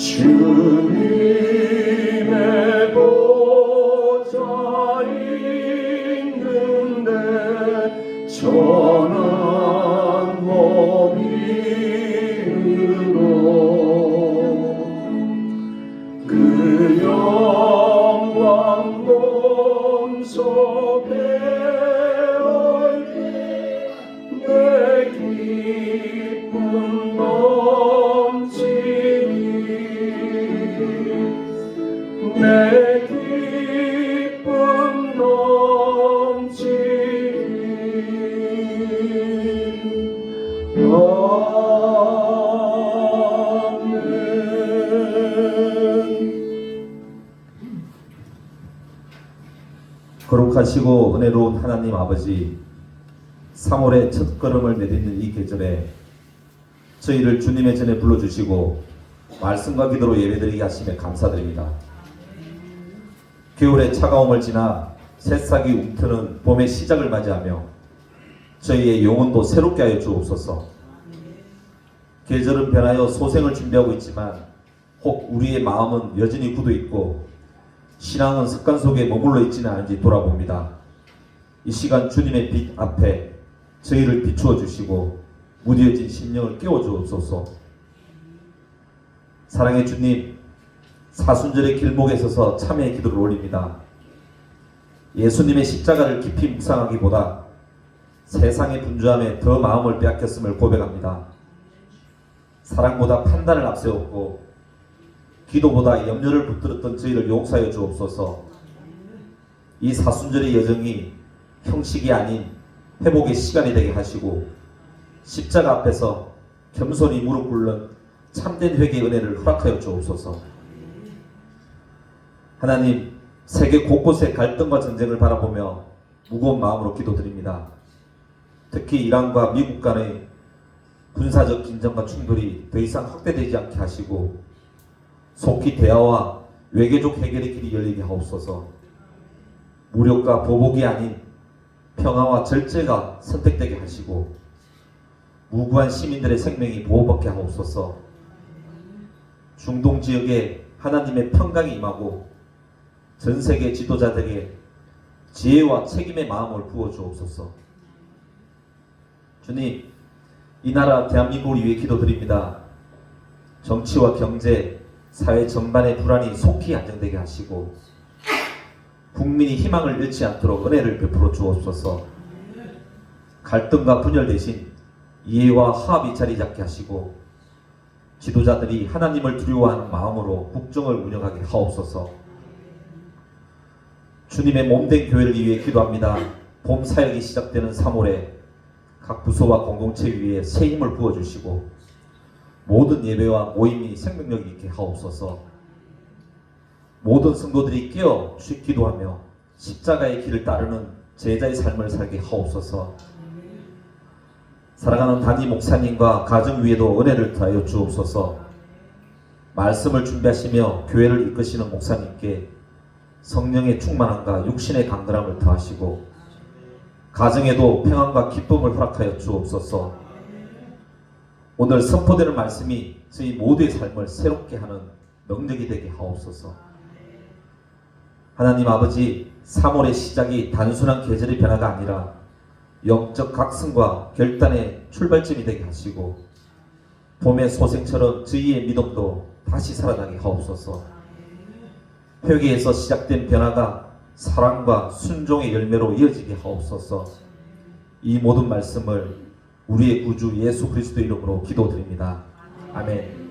주님의 보좌 있는데 전한 법이로 그 영광 몸소 배울 내 기쁨 넘치니 내 기쁨 넘치니 거룩하시고 은혜로운 하나님 아버지, 3월의 첫걸음을 내딛는 이 계절에 저희를 주님의 전에 불러주시고 말씀과 기도로 예배드리게 하심에 감사드립니다. 겨울의 차가움을 지나 새싹이 움트는 봄의 시작을 맞이하며 저희의 영혼도 새롭게 하여 주옵소서. 계절은 변하여 소생을 준비하고 있지만 혹 우리의 마음은 여전히 굳어 있고 신앙은 습관 속에 머물러 있지는 않은지 돌아봅니다. 이 시간 주님의 빛 앞에 저희를 비추어 주시고 무뎌진 심령을 깨워 주옵소서. 사랑의 주님, 사순절의 길목에 서서 참회의 기도를 올립니다. 예수님의 십자가를 깊이 묵상하기보다 세상의 분주함에 더 마음을 빼앗겼음을 고백합니다. 사랑보다 판단을 앞세웠고 기도보다 염려를 붙들었던 저희를 용서하여 주옵소서. 이 사순절의 여정이 형식이 아닌 회복의 시간이 되게 하시고 십자가 앞에서 겸손히 무릎 꿇는 참된 회개의 은혜를 허락하여 주옵소서. 하나님, 세계 곳곳의 갈등과 전쟁을 바라보며 무거운 마음으로 기도드립니다. 특히 이란과 미국 간의 군사적 긴장과 충돌이 더 이상 확대되지 않게 하시고 속히 대화와 외교적 해결의 길이 열리게 하옵소서. 무력과 보복이 아닌 평화와 절제가 선택되게 하시고 무고한 시민들의 생명이 보호받게 하옵소서. 중동 지역에 하나님의 평강이 임하고 전 세계 지도자들에게 지혜와 책임의 마음을 부어 주옵소서. 주님, 이 나라 대한민국을 위해 기도드립니다. 정치와 경제, 사회 전반의 불안이 속히 안정되게 하시고 국민이 희망을 잃지 않도록 은혜를 베풀어 주옵소서. 갈등과 분열 대신 이해와 화합이 자리 잡게 하시고 지도자들이 하나님을 두려워하는 마음으로 국정을 운영하게 하옵소서. 주님의 몸된 교회를 위해 기도합니다. 봄 사역이 시작되는 3월에 각 부서와 공동체 위에 새 힘을 부어주시고 모든 예배와 모임이 생명력 있게 하옵소서. 모든 성도들이 깨어 기도하며 십자가의 길을 따르는 제자의 삶을 살게 하옵소서. 사랑하는 담임 목사님과 가정 위에도 은혜를 더하여 주옵소서. 말씀을 준비하시며 교회를 이끄시는 목사님께 성령의 충만함과 육신의 강건함을 더하시고 가정에도 평안과 기쁨을 허락하여 주옵소서. 오늘 선포되는 말씀이 저희 모두의 삶을 새롭게 하는 능력이 되게 하옵소서. 하나님 아버지, 3월의 시작이 단순한 계절의 변화가 아니라 영적 각성과 결단의 출발점이 되게 하시고 봄의 소생처럼 저희의 믿음도 다시 살아나게 하옵소서. 회개에서 시작된 변화가 사랑과 순종의 열매로 이어지게 하옵소서. 이 모든 말씀을 우리의 구주 예수 그리스도 이름으로 기도드립니다. 아멘.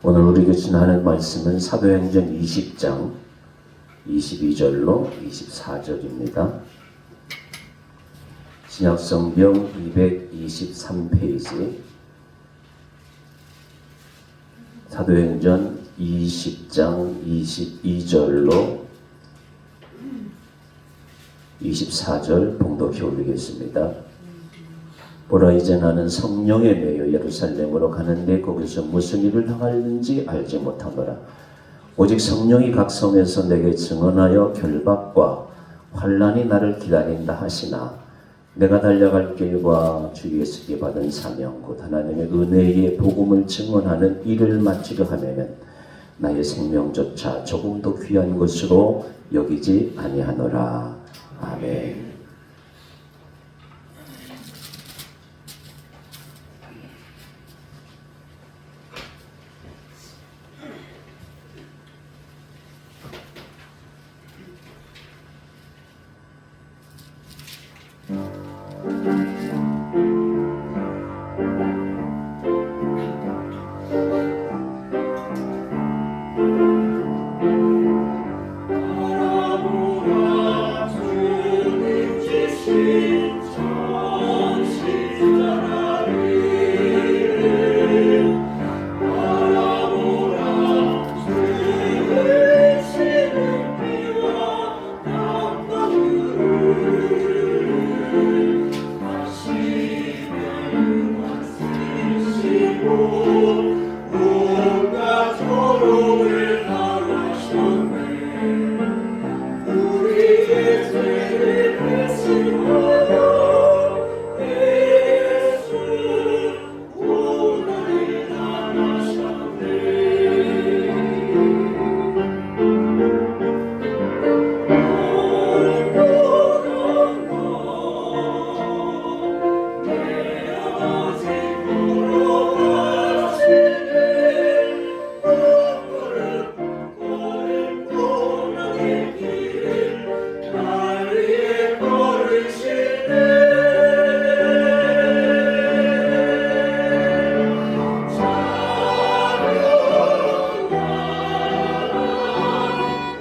오늘 우리에게 지나는 말씀은 사도행전 20장 22절로 24절입니다. 신약성경 223페이지 사도행전 20장 22절로 24절 봉독해 올리겠습니다. 보라 이제 나는 성령에 매여 예루살렘으로 가는데 거기서 무슨 일을 당하는지 알지 못하노라. 오직 성령이 각 성에서 내게 증언하여 결박과 환난이 나를 기다린다 하시나 내가 달려갈 길과 주 예수께 받은 사명 곧 하나님의 은혜의 복음을 증언하는 일을 마치려 하면은 나의 생명조차 조금도 귀한 것으로 여기지 아니하노라. 아멘. 바라보라 주님 지신 천신자라리를 바라보라 주의 신을 비와 땀방울을 하시며 쓰시고 온갖 조롱을 당하셨네. 우리의 죄를 배신하여 예수 고난을 당하셨네. 내 아버지 보러 가시네. 고른 고난의 길을 날 위해 걸으시네. 찬양하라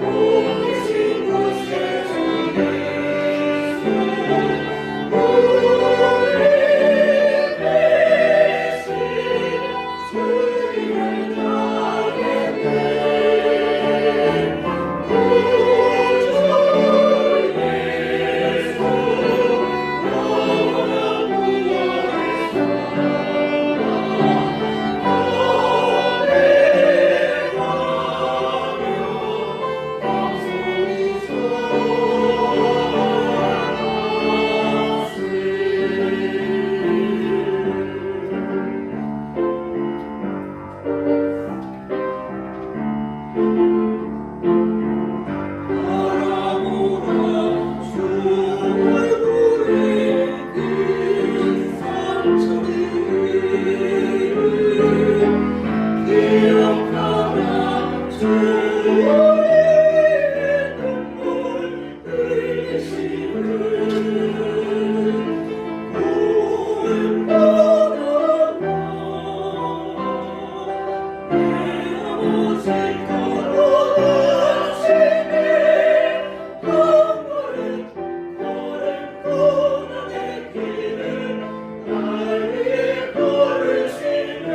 오신 곳에 주 예수 우리 대신 주님을 당했네. 구주 예수 영원한 바라보라 주 얼굴에 그 상처를 기억하라. 주 우리의 눈물 흘리심을 구원받아라. 내 아버지 걸어가시네. 고난의 길을 날 위해 걸으시네.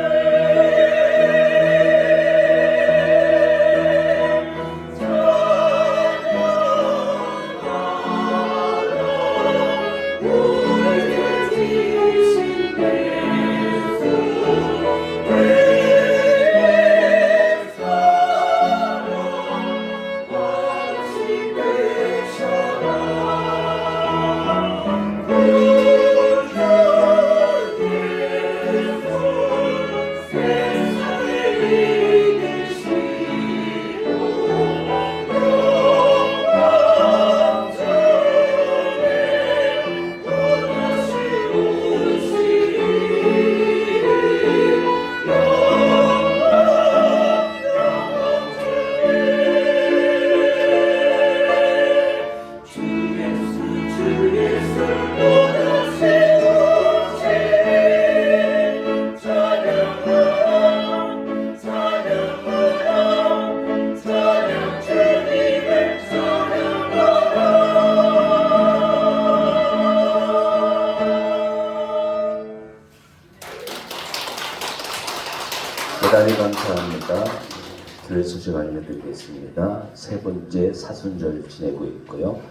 교회 소식 알려드리겠습니다. 세 번째 사순절 지내고 있고요.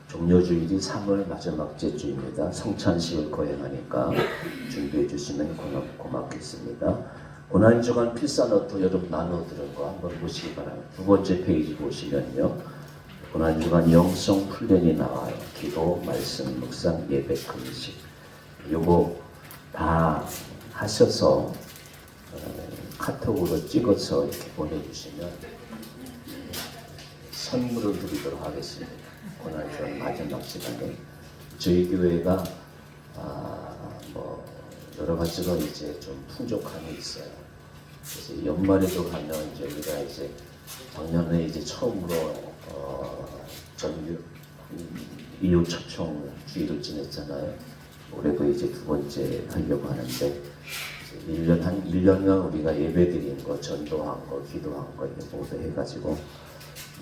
종료주일이 3월 마지막 주입니다. 성찬식을 거행하니까 준비해 주시면 고맙겠습니다. 고난주간 필사노트 여러분 나눠드린 거 한번 보시기 바랍니다. 두 번째 페이지 보시면요. 고난주간 영성 훈련이 나와요. 기도, 말씀, 묵상, 예배, 금식. 요거 다 하셔서 카톡으로 찍어서 이렇게 보내주시면 선물을 드리도록 하겠습니다. 고난주간 마지막 시간에 저희 교회가 뭐 여러 가지로 이제 좀 풍족함이 있어요. 그래서 연말에도 가면 저희가 이제 작년에 이제 처음으로 전유 이웃 초청 주일을 지냈잖아요. 올해도 이제 두 번째 하려고 하는데 1년간 우리가 예배드린 거, 전도한 거, 기도한 거 이렇게 모두 해가지고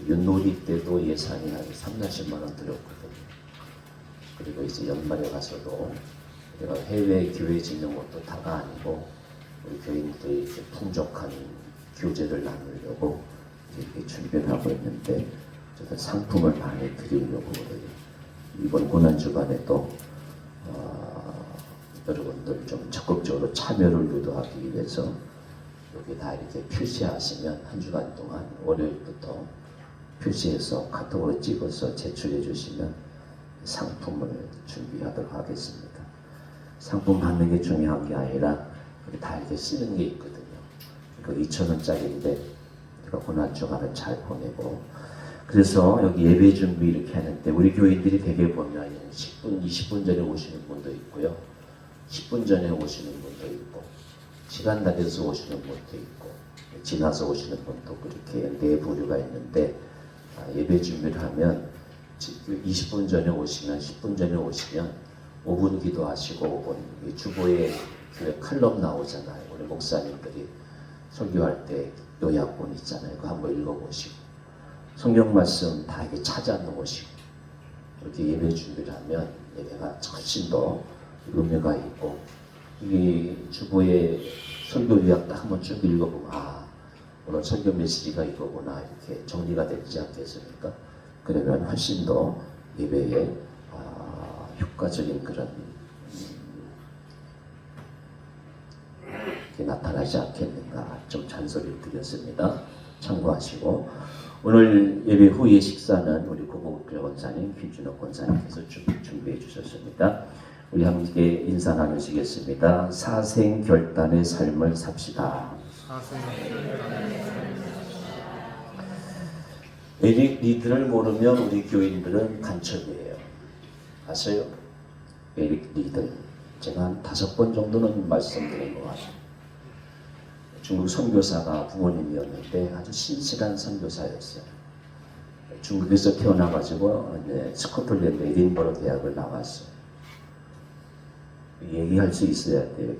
윷놀이 때도 예산이 한 30-40만 원 들었거든요. 그리고 이제 연말에 가서도 우리가 해외 교회 짓는 것도 다가 아니고 우리 교인들이 이렇게 풍족한 교제를 나누려고 이렇게 준비를 하고 있는데 저도 상품을 많이 드리려고 그래요. 이번 고난주간에도 여러분들 좀 적극적으로 참여를 유도하기 위해서 여기 다 이렇게 표시하시면 한 주간 동안 월요일부터 표시해서 카톡으로 찍어서 제출해 주시면 상품을 준비하도록 하겠습니다. 상품 받는 게 중요한 게 아니라 다 이렇게 쓰는 게 있거든요. 그 2,000원짜리인데 제가 고난주간을 잘 보내고 그래서 여기 예배 준비 이렇게 하는데 우리 교인들이 대개 보면 10분, 20분 전에 오시는 분도 있고요. 10분 전에 오시는 분도 있고 시간 다 돼서 오시는 분도 있고 지나서 오시는 분도 그렇게 네 부류가 있는데 예배 준비를 하면 20분 전에 오시면 10분 전에 오시면 5분 기도하시고 5분 주보에 교회 칼럼 나오잖아요. 우리 목사님들이 설교할 때 요약본 있잖아요. 그거 한번 읽어보시고 성경 말씀 다 이렇게 찾아 놓으시고 이렇게 예배 준비를 하면 예배가 훨씬 더 의미가 있고 이 주보에 설교 요약 딱 한번 쭉 읽어보면 오늘 설교 메시지가 이거구나 이렇게 정리가 되지 않겠습니까? 그러면 훨씬 더 예배에 효과적인 그런 게 나타나지 않겠는가 좀 잔소리를 드렸습니다. 참고하시고 오늘 예배 후의 식사는 우리 고복교 권사님, 김준호 권사님께서 준비해 주셨습니다. 우리 함께 인사 나누시겠습니다. 사생결단의 삶을 삽시다. 에릭 리드를 모르면 우리 교인들은 간첩이에요. 아세요? 에릭 리드. 제가 한 5번 정도는 말씀드린 것 같아요. 중국 선교사가 부모님이었는데 아주 신실한 선교사였어요. 중국에서 태어나가지고 스코틀랜드 에딘버러 대학을 나왔어요. 얘기할 수 있어야 돼요.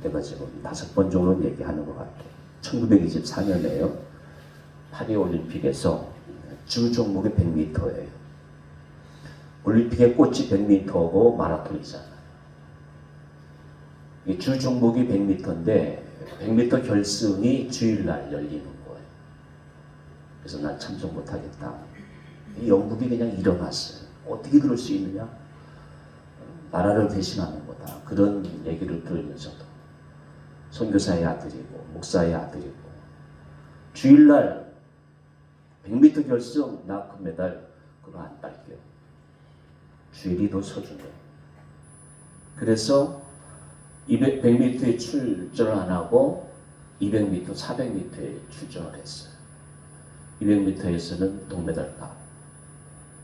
내가 지금 5번 정도 얘기하는 것 같아요. 1924년에요. 파리 올림픽에서 주 종목이 100m예요. 올림픽의 꽃이 100m고 마라톤이잖아요. 이 주 종목이 100m인데 100m 결승이 주일날 열리는 거예요. 그래서 난 참석 못하겠다. 이 영국이 그냥 일어났어요. 어떻게 그럴 수 있느냐? 나라를 대신하는 거다. 그런 얘기를 들으면서도 선교사의 아들이고 목사의 아들이고 주일날 100m 결승 나 금메달 그거 안 딸게요. 주일이 더 서준 거예요. 그래서 100m에 출전을 안 하고 200m, 400m에 출전을 했어요. 200m에서는 동메달 따고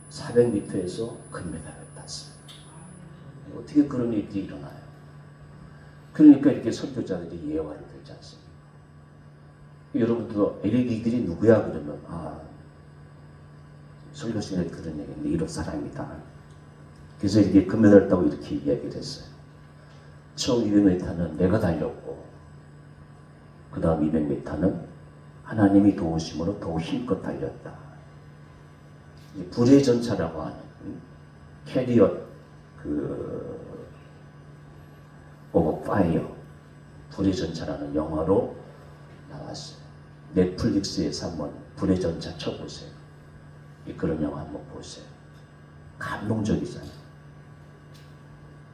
400m에서 금메달을 땄어요. 어떻게 그런 일이 일어나요? 그러니까 이렇게 선교자들이 예화를 들지 않습니까? 여러분들도 에릭이들이 누구야 그러면 설교 시간에 그런 얘기인데 이런 사람이다. 그래서 이렇게 금메달 따고 이렇게 이야기를 했어요. 처음 200m는 내가 달렸고 그 다음 200m는 하나님이 도우심으로 더 힘껏 달렸다. 불의 전차라고 하는 캐리엇 오브 파이어 불의 전차라는 영화로 나왔어요. 넷플릭스에서 한번 불의 전차 쳐보세요. 그런 영화 한번 보세요. 감동적이잖아요.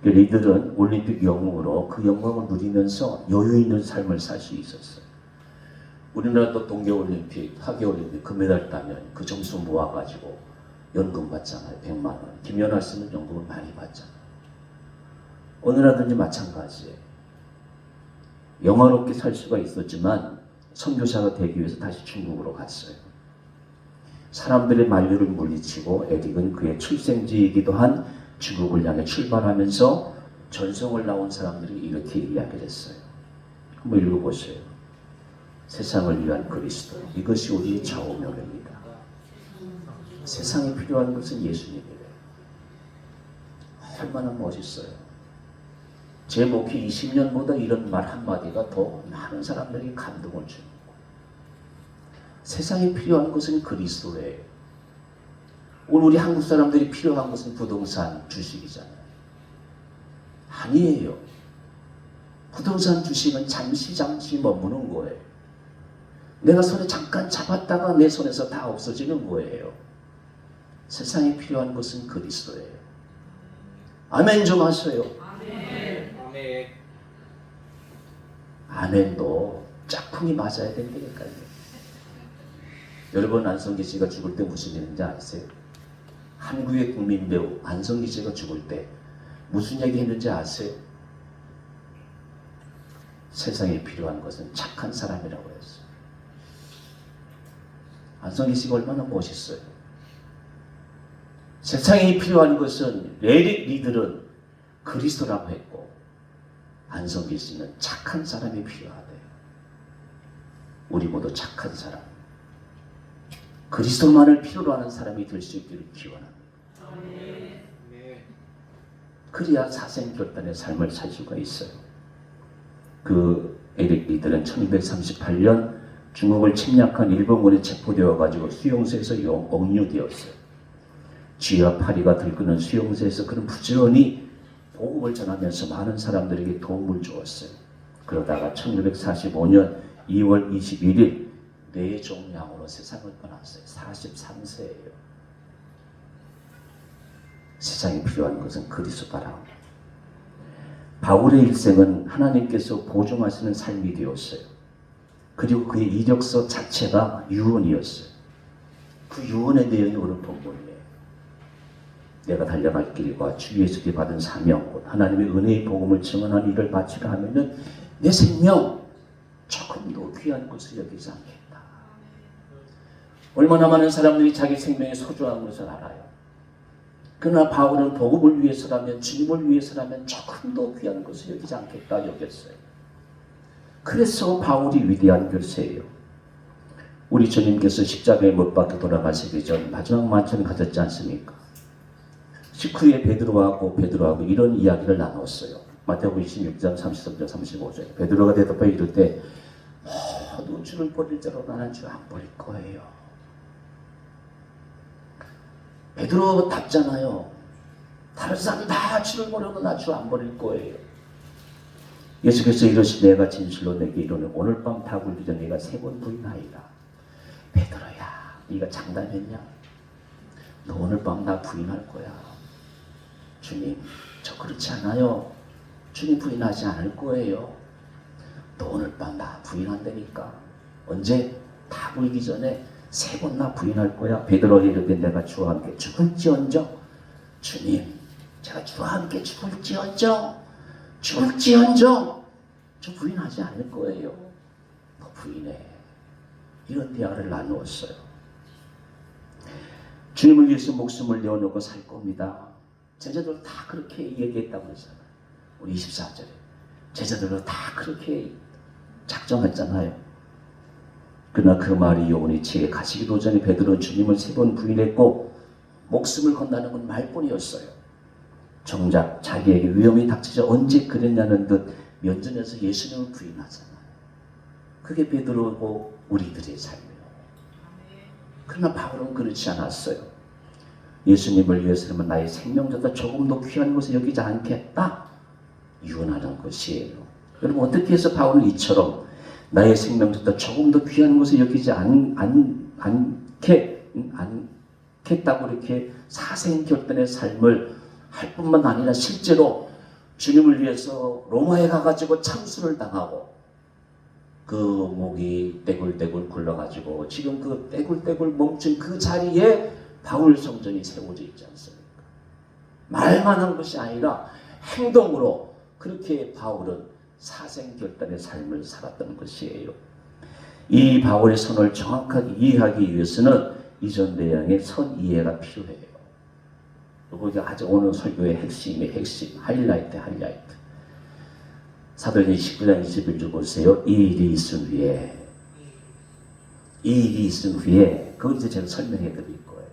이들은 올림픽 영웅으로 그 영광을 누리면서 여유 있는 삶을 살 수 있었어요. 우리나라도 동계올림픽, 하계올림픽 금메달 따면 그 점수 모아가지고 연금 받잖아요. 100만 원. 김연아 씨는 연금을 많이 받잖아요. 어느 나라든지 마찬가지예요. 영화롭게 살 수가 있었지만 선교사가 되기 위해서 다시 중국으로 갔어요. 사람들의 만류를 물리치고 에릭은 그의 출생지이기도 한 중국을 향해 출발하면서 전성을 나온 사람들이 이렇게 이야기를 했어요. 한번 읽어보세요. 세상을 위한 그리스도. 이것이 우리의 좌우명입니다. 세상에 필요한 것은 예수님이래요. 얼마나 멋있어요. 제 목회 20년보다 이런 말 한마디가 더 많은 사람들이 감동을 주는 거예요. 세상에 필요한 것은 그리스도예요. 오늘 우리 한국 사람들이 필요한 것은 부동산, 주식이잖아요. 아니에요. 부동산, 주식은 잠시 머무는 거예요. 내가 손에 잠깐 잡았다가 내 손에서 다 없어지는 거예요. 세상에 필요한 것은 그리스도예요. 아멘 좀 하세요. 아멘. 아멘도 짝퉁이 맞아야 된다니까요. 여러분 안성기 씨가 죽을 때 무슨 일인지 아세요? 한국의 국민 배우 안성기 씨가 죽을 때 무슨 얘기 했는지 아세요? 세상에 필요한 것은 착한 사람이라고 했어요. 안성기 씨가 얼마나 멋있어요. 세상에 필요한 것은 에릭 리들은 그리스도라고 했고 안성기 씨는 착한 사람이 필요하대요. 우리 모두 착한 사람, 그리스도만을 필요로 하는 사람이 될 수 있기를 기원합니다. 그래야 사생결단의 삶을 살 수가 있어요. 그 에릭 리들은 1238년 중국을 침략한 일본군에 체포되어 가지고 수용소에서 억류되었어요. 쥐와 파리가 들끓는 수용소에서 그는 부지런히 복음을 전하면서 많은 사람들에게 도움을 주었어요. 그러다가 1945년 2월 21일 뇌종양으로 세상을 떠났어요. 43세예요. 세상에 필요한 것은 그리스도라. 바울의 일생은 하나님께서 보증하시는 삶이 되었어요. 그리고 그의 이력서 자체가 유언이었어요. 그 유언의 내용이 오늘 본문이에요. 내가 달려갈 길과 주 예수께 받은 사명, 곧 하나님의 은혜의 복음을 증언하는 일을 바치라 하면은 내 생명 조금도 귀한 것을 여기지 않겠다. 얼마나 많은 사람들이 자기 생명의 소중한 것을 알아요. 그러나 바울은 복음을 위해서라면, 주님을 위해서라면 조금도 귀한 것을 여기지 않겠다 여겼어요. 그래서 바울이 위대한 글쎄예요. 우리 주님께서 십자가에 못 박혀 돌아가시기 전 마지막 만찬을 가졌지 않습니까? 식후에 베드로하고 이런 이야기를 나눴어요. 마태복음 26장 33절 35절. 베드로가 대답하여 이르되 모두 주를 버릴 자로 나는 주 안 버릴 거예요. 베드로 답잖아요. 다른 사람 다 주를 버려도 나 주 안 버릴 거예요. 예수께서 이르시되 내가 진실로 내게 이르노니 오늘 밤 다 굴기 전에 네가 3번 부인하리라. 베드로야, 네가 장담했냐? 너 오늘 밤 나 부인할 거야. 주님, 저 그렇지 않아요. 주님 부인하지 않을 거예요. 너 오늘 밤 나 부인한다니까. 언제? 다 굴기 전에 3번 나 부인할 거야. 베드로가 이르되 내가 주와 함께 죽을지언정. 주님, 제가 주와 함께 죽을지언정 저 부인하지 않을 거예요. 너 부인해. 이런 대화를 나누었어요. 주님을 위해서 목숨을 내어놓고 살 겁니다. 제자들 다 그렇게 얘기했다고 했잖아요. 우리 24절에 제자들도 다 그렇게 작정했잖아요. 그러나 그 말이 영혼이 지에 가시기도 전에 베드로는 주님을 3번 부인했고 목숨을 건다는 건 말뿐이었어요. 정작 자기에게 위험이 닥치자 언제 그랬냐는 듯 면전에서 예수님을 부인하잖아요. 그게 베드로고 우리들의 삶이에요. 그러나 바울은 그렇지 않았어요. 예수님을 위해서라면 나의 생명보다 조금 더 귀한 것을 여기지 않겠다. 유언하는 것이에요. 여러분 어떻게 해서 바울은 이처럼 나의 생명보다 조금 더 귀한 것을 여기지 않겠다고 이렇게 사생결단의 삶을 할 뿐만 아니라 실제로 주님을 위해서 로마에 가가지고 참수를 당하고 그 목이 떼굴떼굴 굴러가지고 지금 그 떼굴떼굴 멈춘 그 자리에 바울 성전이 세워져 있지 않습니까? 말만 한 것이 아니라 행동으로 그렇게 바울은 사생결단의 삶을 살았던 것이에요. 이 바울의 선을 정확하게 이해하기 위해서는 이전 내용의 선 이해가 필요해요. 그게 아주 오늘 설교의 핵심의 핵심, 하이라이트. 사도행전 19장 21절 보세요. 이 일이 있은 후에 그걸 이제 제가 설명해 드릴 거예요.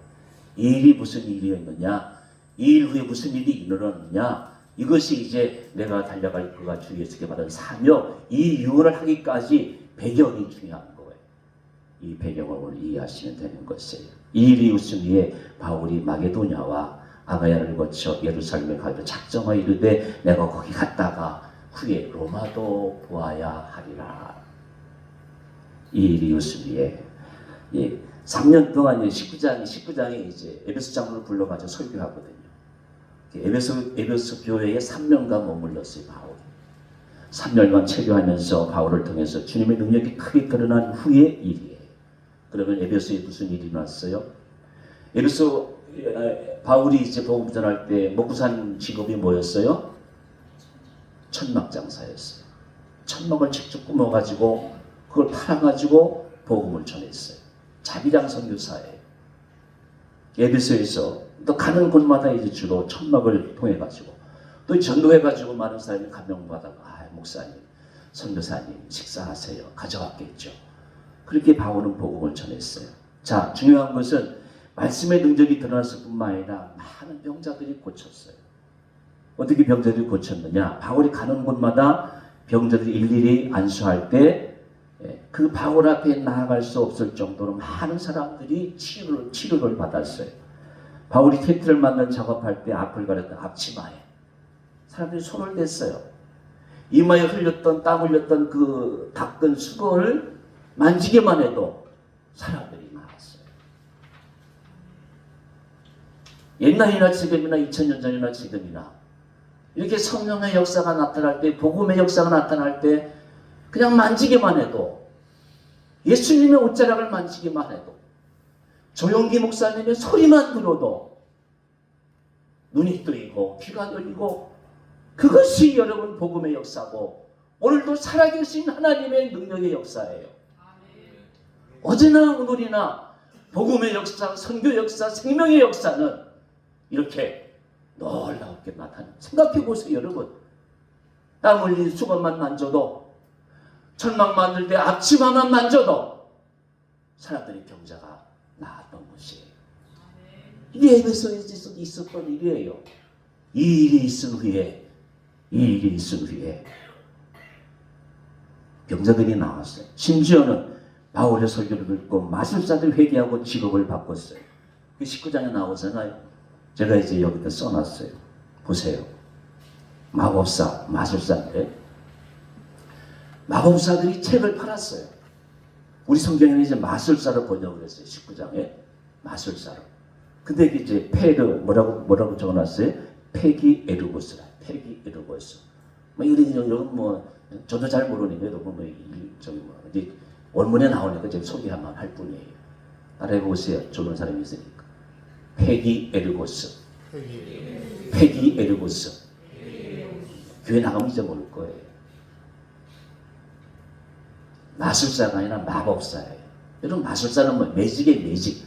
이 일이 무슨 일이었느냐, 이 일 후에 무슨 일이 일어났느냐, 이것이 이제 내가 달려갈 그가 주 예수께 받은 사며 이 유언을 하기까지 배경이 중요한 거예요. 이 배경을 오늘 이해하시면 되는 것이에요. 이 일이 있은 후에 바울이 마게도냐와 아가야를 거쳐 예루살렘에 가기로 작정하여 이르되 내가 거기 갔다가 후에 로마도 보아야 하리라. 이 일이 있은 후에 3년 동안 19장에 이제 에베소 장로를 불러가지고 설교하거든요. 에베소 교회에 3년간 머물렀어요. 바울이 3년간 체류하면서 바울을 통해서 주님의 능력이 크게 드러난 후의 일이에요. 그러면 에베소에 무슨 일이 났어요? 에베소 바울이 이제 복음 전할 때 먹고 사는 직업이 뭐였어요? 천막 장사였어요. 천막을 직접 꾸며가지고 그걸 팔아가지고 복음을 전했어요. 자비랑 선교사예요. 에베소에서 또 가는 곳마다 이제 주로 천막을 통해가지고 또 전도해가지고 많은 사람이 감명받아가 목사님, 선교사님 식사하세요. 가져갔겠죠. 그렇게 바울은 복음을 전했어요. 자, 중요한 것은 말씀의 능력이 드러났을 뿐만 아니라 많은 병자들이 고쳤어요. 어떻게 병자들이 고쳤느냐? 바울이 가는 곳마다 병자들이 일일이 안수할 때 그 바울 앞에 나아갈 수 없을 정도로 많은 사람들이 치료를 받았어요. 바울이 테트를 만든 작업할 때 앞을 가렸던 앞치마에 사람들이 손을 댔어요. 이마에 흘렸던 땀 흘렸던 그 닦은 수건을 만지기만 해도 사람들이 나왔어요. 옛날이나 지금이나 2000년 전이나 지금이나 이렇게 성령의 역사가 나타날 때, 복음의 역사가 나타날 때 그냥 만지기만 해도, 예수님의 옷자락을 만지기만 해도, 조용기 목사님의 소리만 들어도 눈이 뜨이고 귀가 열리고, 그것이 여러분 복음의 역사고 오늘도 살아계신 하나님의 능력의 역사예요. 어제나 오늘이나 복음의 역사, 선교 역사, 생명의 역사는 이렇게 놀랍게 나타나. 생각해 보세요, 여러분. 땀 흘린 수건만 만져도, 천막 만들 때 앞치마만 만져도 사람들이 병자가 나았던 것이에요. 이게 에베소에 있었던 일이에요. 이 일이 있은 후에 병자들이 나왔어요. 심지어는 바울의 설교를 듣고 마술사들 회개하고 직업을 바꿨어요. 19장에 나오잖아요. 제가 이제 여기다 써놨어요. 보세요. 마법사, 마술사인데 마법사들이 책을 팔았어요. 우리 성경에는 이제 마술사로 번역을 했어요. 19장에 마술사로. 근데 이제 뭐라고 적어놨어요? 페기 에르고스라. 페기 에르고스. 뭐 이런 저도 잘 모르니까 이제 원문에 나오니까 제가 소개만 할 뿐이에요. 따라해 보세요. 좋은 사람이 있으니까. 페기 에르고스. 페기 에르고스. 교회 나가면 이제 모를 거예요. 마술사가 아니라 마법사예요. 여러분, 마술사는 뭐 매직의 매직.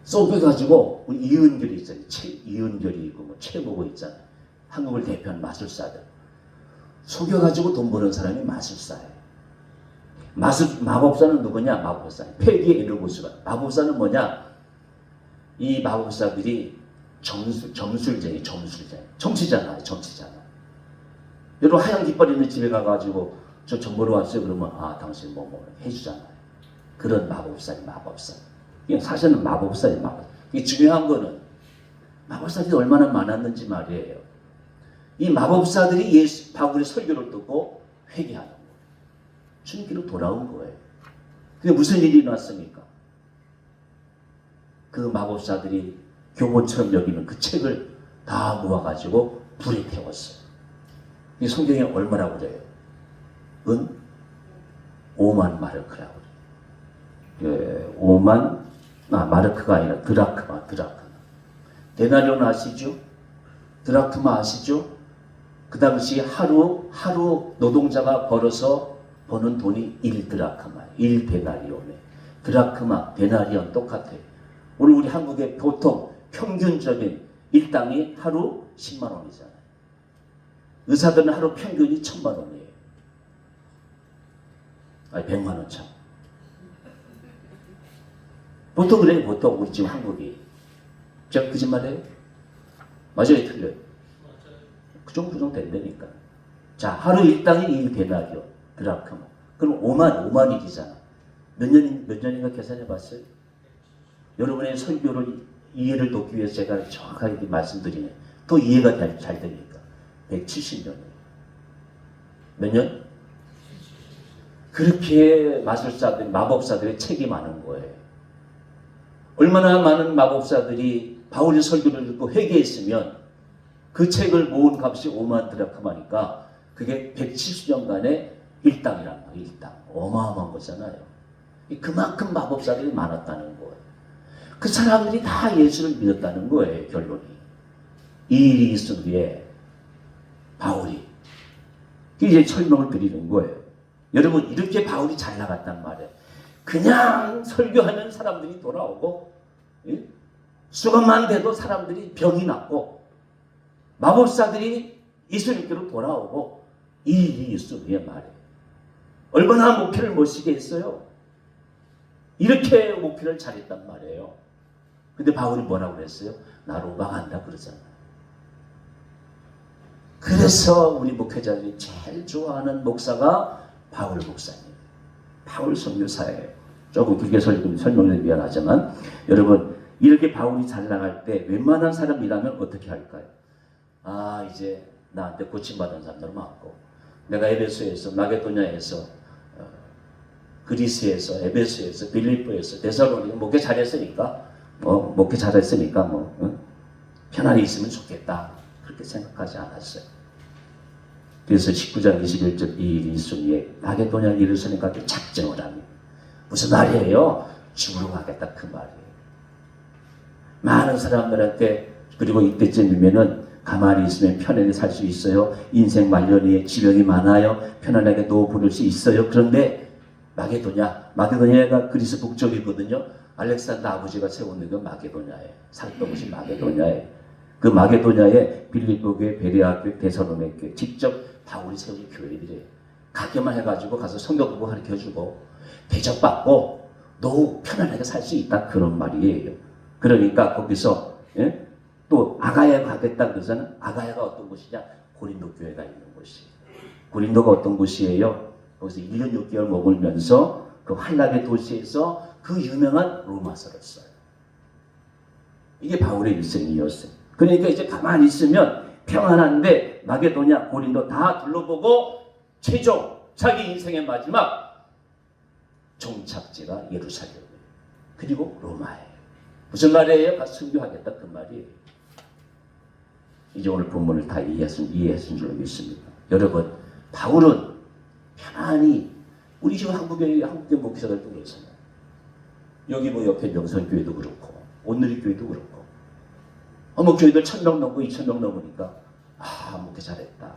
쏘겨가지고 우리 이은결이 있잖아요. 이은결이 있고 뭐 최고고 있잖아요. 한국을 대표하는 마술사들. 속여가지고 돈 버는 사람이 마술사예요. 마법사는 누구냐? 마법사. 페기 에르고스가. 마법사는 뭐냐? 이 마법사들이 점술쟁이. 정치잖아요. 여러분, 하얀 깃발 있는 집에 가가지고 저 정보로 왔어요. 그러면 당신 뭐 해주잖아요. 그런 마법사예요. 이게 사실은 마법사예요. 이게 중요한 거는 마법사들이 얼마나 많았는지 말이에요. 이 마법사들이 바울의 설교를 듣고 회개하는 거예요. 주님께로 돌아온 거예요. 그게 무슨 일이 났습니까? 그 마법사들이 교본처럼 여기는 그 책을 다 모아가지고 불에 태웠어요. 이 성경에 얼마라고 그래요? 은 5만 마르크라고 그래요. 예, 마르크가 아니라 드라크마. 데나리온 아시죠? 드라크마 아시죠? 그 당시 하루 노동자가 벌어서 버는 돈이 1드라크마, 1데나리온에. 드라크마, 데나리온 똑같아요. 오늘 우리 한국의 보통 평균적인 일당이 하루 10만 원이잖아요. 의사들은 하루 평균이 1000만 원이에요. 아니 100만 원 참. 보통 그래요. 보통 우리 지금 한국이. 제가 거짓말해요? 맞아요, 틀려요? 그 정도 된다니까. 자, 하루 일당이 1데나리온, 드라크마. 그럼 5만 일이잖아. 몇 년인가 계산해 봤어요? 여러분의 설교를 이해를 돕기 위해서 제가 정확하게 말씀드리네. 또 이해가 잘 되니까. 170년이에요. 몇 년? 그렇게 마법사들의 책이 많은 거예요. 얼마나 많은 마법사들이 바울의 설교를 듣고 회개했으면 그 책을 모은 값이 5만 드라크마니까 그게 170년간의 일당이란 말이에요. 일당. 어마어마한 거잖아요. 그만큼 마법사들이 많았다는 거예요. 그 사람들이 다 예수를 믿었다는 거예요. 결론이. 이 일이 있은 뒤에 바울이 이제 설명을 드리는 거예요. 여러분 이렇게 바울이 잘 나갔단 말이에요. 그냥 설교하면 사람들이 돌아오고 수건만 돼도 사람들이 병이 났고 마법사들이 예수님께로 돌아오고 이 일이 있은 뒤에 말이에요. 얼마나 목회를 멋지게 했어요. 이렇게 목회를 잘했단 말이에요. 근데 바울이 뭐라고 그랬어요? 나 로마 간다 그러잖아요. 그래서 우리 목회자들이 제일 좋아하는 목사가 바울 목사님. 바울 선교사예요. 조금 길게 설명을 미안하지만 여러분 이렇게 바울이 잘 나갈 때 웬만한 사람이라면 어떻게 할까요? 아 이제 나한테 고침받은 사람들 많고 내가 에베소에서 마게도냐에서 그리스에서 에베소에서 빌립보에서 데살로니가 목회 잘했으니까 편안히 있으면 좋겠다 그렇게 생각하지 않았어요. 그래서 19장 21절 이 일이 있으니 마게도냐 예루살렘 가게 작정을 하며 무슨 말이에요? 죽으러 가겠다 그 말이에요. 많은 사람들한테 그리고 이때쯤이면은 가만히 있으면 편안히 살 수 있어요. 인생 말년에 지병이 많아요. 편안하게 노 부를 수 있어요. 그런데 마게도냐가 그리스 북쪽이거든요. 알렉산더 아버지가 세운 그 마게도냐에 살동시 마게도냐에 그 마게도냐에 빌립보교회, 베레아교회, 데살로니가교회 직접 바울이 세운 교회들이에요. 가게만 해가지고 가서 성경 공부 가르쳐주고 대접받고 노후 편안하게 살 수 있다 그런 말이에요. 그러니까 거기서 또 아가야에 가겠다 그러잖아요. 아가야가 어떤 곳이냐? 고린도 교회가 있는 곳이에요. 고린도가 어떤 곳이에요? 거기서 1년 6개월 머물면서 그 환락의 도시에서 그 유명한 로마서를 써요. 이게 바울의 일생이었어요. 그러니까 이제 가만히 있으면 평안한데 마게도냐, 고린도 다 둘러보고 최종 자기 인생의 마지막 종착지가 예루살렘이에요. 그리고 로마예요. 무슨 말이에요? 가서 순교하겠다 그 말이에요. 이제 오늘 본문을 다 이해하신 줄 믿습니다. 여러분 바울은 편안히 우리 지금 한국의 목회자들도 그렇잖아요. 여기 뭐 옆에 명성교회도 그렇고 온누리교회도 그렇고 뭐 교회들 1000명 넘고 2000명 넘으니까 목회 잘했다.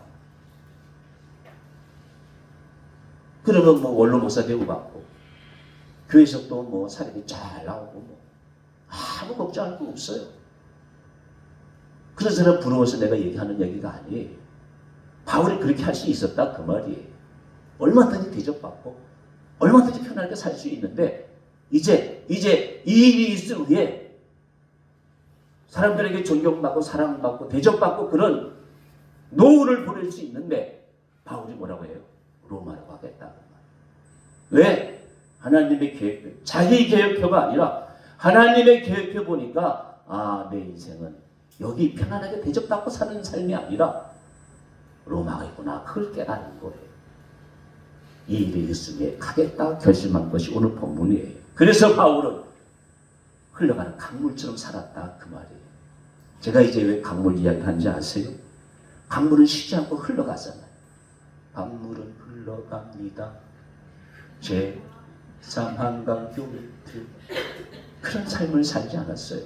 그러면 뭐 원로 목사 대우 받고 교회에서 또 뭐 사람이 잘 나오고 뭐 아무 걱정할 거 없어요. 그런 사람 부러워서 내가 얘기하는 얘기가 아니에요. 바울이 그렇게 할 수 있었다 그 말이에요. 얼마든지 대접받고 얼마든지 편하게 살 수 있는데 이제 이 일이 있을 후에 사람들에게 존경받고 사랑받고 대접받고 그런 노후를 보낼 수 있는데 바울이 뭐라고 해요? 로마로 가겠다. 왜? 하나님의 계획표, 자기 계획표가 아니라 하나님의 계획표 보니까 내 인생은 여기 편안하게 대접받고 사는 삶이 아니라 로마가 있구나. 그걸 깨달은 거예요. 이 일이 있으에 가겠다 결심한 것이 오늘 본문이에요. 그래서 바울은 흘러가는 강물처럼 살았다 그 말이에요. 제가 이제 왜 강물 이야기를 하는지 아세요? 강물은 쉬지 않고 흘러가잖아요. 강물은 흘러갑니다. 제3한강교 밑을 그런 삶을 살지 않았어요.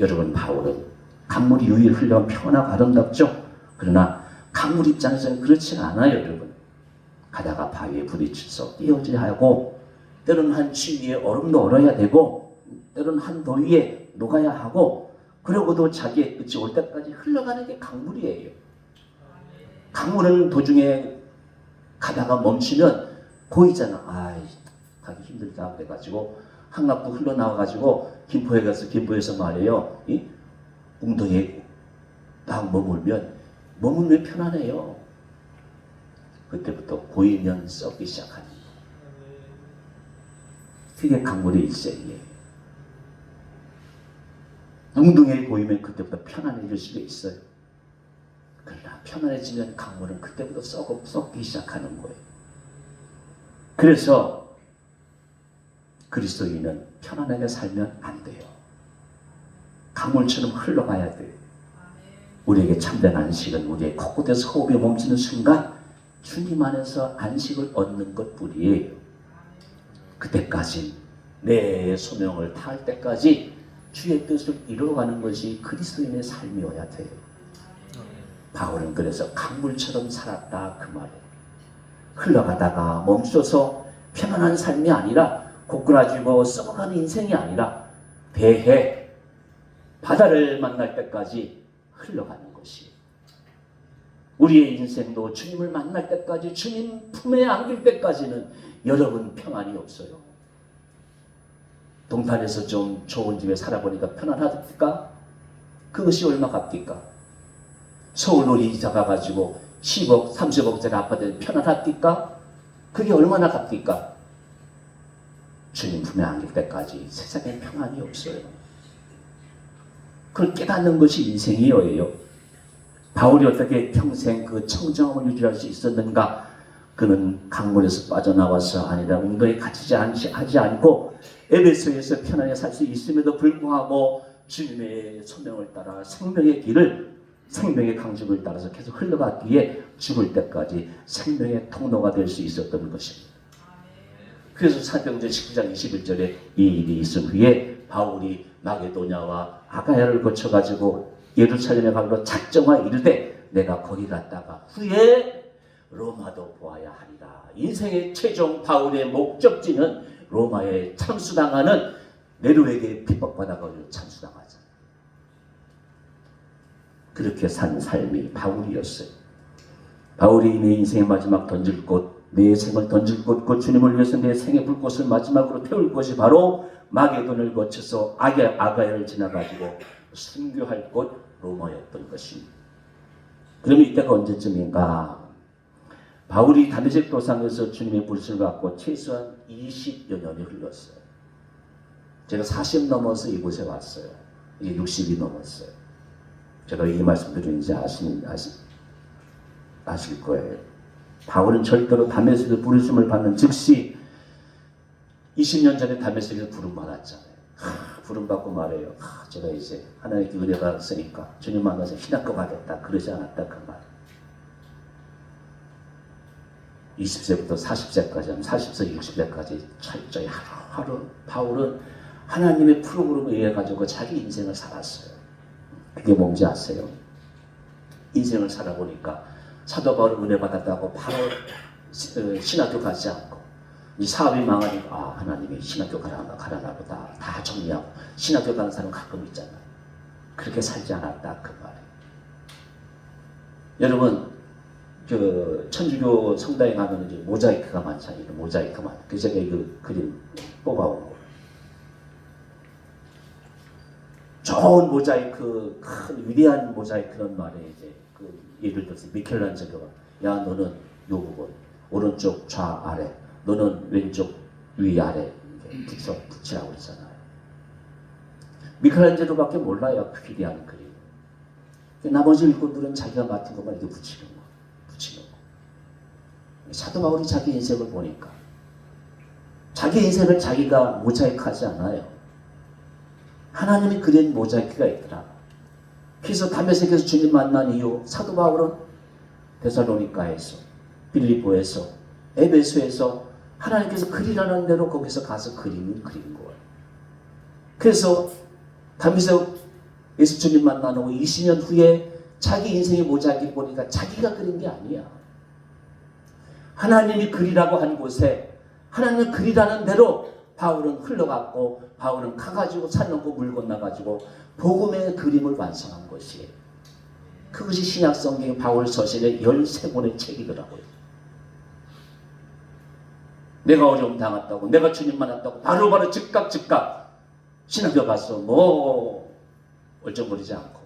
여러분, 바울은 강물이 유일 흘러가면 평안하고 아름답죠? 그러나 강물 입장에서는 그렇지 않아요. 여러분, 가다가 바위에 부딪혀서 뛰어져야 하고, 때로는 한 추위에 얼음도 얼어야 되고, 때로는 한 더위에 녹아야 하고, 그러고도 자기의 끝이 올 때까지 흘러가는 게 강물이에요. 강물은 도중에 가다가 멈추면 보이잖아. 아이, 가기 힘들다 그래가지고 한강도 흘러나와가지고 김포에 가서 김포에서 말이에요. 이 웅덩이에 딱 머물면 편안해요. 그때부터 고이면 썩기 시작하는 거. 그게 강물의 일생이에요. 웅덩이에 고이면 그때부터 편안해질 수도 있어요. 그러나 편안해지면 강물은 그때부터 썩기 시작하는 거예요. 그래서 그리스도인은 편안하게 살면 안 돼요. 강물처럼 흘러가야 돼요. 우리에게 참된 안식은 우리의 코끝에서 호흡이 멈추는 순간 주님 안에서 안식을 얻는 것뿐이에요. 그때까지 내 소명을 다할 때까지 주의 뜻을 이루어가는 것이 그리스도인의 삶이어야 돼요. 바울은 그래서 강물처럼 살았다 그 말이에요. 흘러가다가 멈춰서 편안한 삶이 아니라 고꾸라지고 썩어가는 인생이 아니라 배해 바다를 만날 때까지 흘러가는 것이, 우리의 인생도 주님을 만날 때까지, 주님 품에 안길 때까지는 여러분 평안이 없어요. 동탄에서 좀 좋은 집에 살아보니까 편안합니까? 그것이 얼마 값입니까? 서울로 이사 가가지고 10억, 30억짜리 아파트에 편안합니까? 그게 얼마나 값입니까? 주님 품에 안길 때까지 세상에 평안이 없어요. 그걸 깨닫는 것이 인생이에요. 바울이 어떻게 평생 그 청정함을 유지할 수 있었는가? 그는 강물에서 빠져나와서 아니라 웅덩이에 갇히지 하지 않고 에베소에서 편안하게 살 수 있음에도 불구하고 주님의 소명을 따라 생명의 길을, 생명의 강직을 따라서 계속 흘러갔기에 죽을 때까지 생명의 통로가 될 수 있었던 것입니다. 그래서 사도행전 19장 21절에 이 일이 있은 후에 바울이 마게도냐와 아가야를 거쳐가지고 예루살렘에 가기로 작정하 이르되 내가 거기 갔다가 후에 로마도 보아야 하리라. 인생의 최종 바울의 목적지는 로마에 참수당하는 네로에게 핍박받아가지고 참수당하잖아요. 그렇게 산 삶이 바울이었어요. 바울이 내 인생의 마지막 던질 곳, 내 생을 던질 곳, 그 주님을 위해서 내 생의 불꽃을 마지막으로 태울 곳이 바로 마게돈을 거쳐서 아가야를 지나가지고 순교할 곳 로마였던 것입니다. 그러면 이때가 언제쯤인가? 바울이 다메섹 도상에서 주님의 불신을 갖고 최소한 20여 년이 흘렀어요. 제가 40 넘어서 이곳에 왔어요. 이제 60이 넘었어요. 제가 이 말씀 드리는지 아실 거예요. 바울은 절대로 다메섹에서 부르심을 받는 즉시 20년 전에 다메섹에서 부름 받았잖아요. 부름 받고 말해요. 제가 이제 하나님께 은혜 받았으니까 주님 만나서 신학교 가겠다. 그러지 않았다 그 말. 20세부터 40세까지, 40세, 60세까지 철저히 하루 바울은 하나님의 프로그램에 의해 가지고 자기 인생을 살았어요. 그게 뭔지 아세요? 인생을 살아보니까 사도 바울 은혜 받았다고 바로 신학교 가지 않고 이 사업이 망하니까 하나님이 신학교 가라나 보다 다 정리하고 신학교 가는 사람 가끔 있잖아요. 그렇게 살지 않았다 그 말이에요. 여러분 그 천주교 성당에 가면 이제 모자이크가 많잖아요. 모자이크만. 그래서 제가 그 그림 뽑아온 거. 좋은 모자이크, 큰 위대한 모자이크란 말에 이제 그 예를 들어서 미켈란젤로가 야 너는 요 부분 오른쪽 좌 아래, 너는 왼쪽 위 아래 붙이라고 했잖아요. 미켈란젤로밖에 몰라요. 그 위대한 그림. 나머지 일꾼들은 자기가 맡은 것만 이렇게 붙이는 거. 사도 바울이 자기 인생을 보니까 자기 인생을 자기가 모자이크하지 않아요. 하나님이 그린 모자이크가 있더라. 그래서 다메섹에서 주님 만난 이후 사도 바울은 데살로니가에서, 빌립보에서, 에베소에서 하나님께서 그리라는 대로 거기서 가서 그림을 그린 거예요. 그래서 다메섹에서 주님 만난 후 20년 후에 자기 인생의 모자이크를 보니까 자기가 그린 게 아니야. 하나님이 그리라고 한 곳에 하나님이 그리라는 대로 바울은 흘러갔고, 바울은 가가지고 산 넘고 물 건너가지고 복음의 그림을 완성한 것이에요. 그것이 신약성경 바울 서신의 13권의 책이더라고요. 내가 어려움 당했다고, 내가 주님 만났다고 바로바로 즉각 신학교 가서 뭐 얼쩡거리지 않고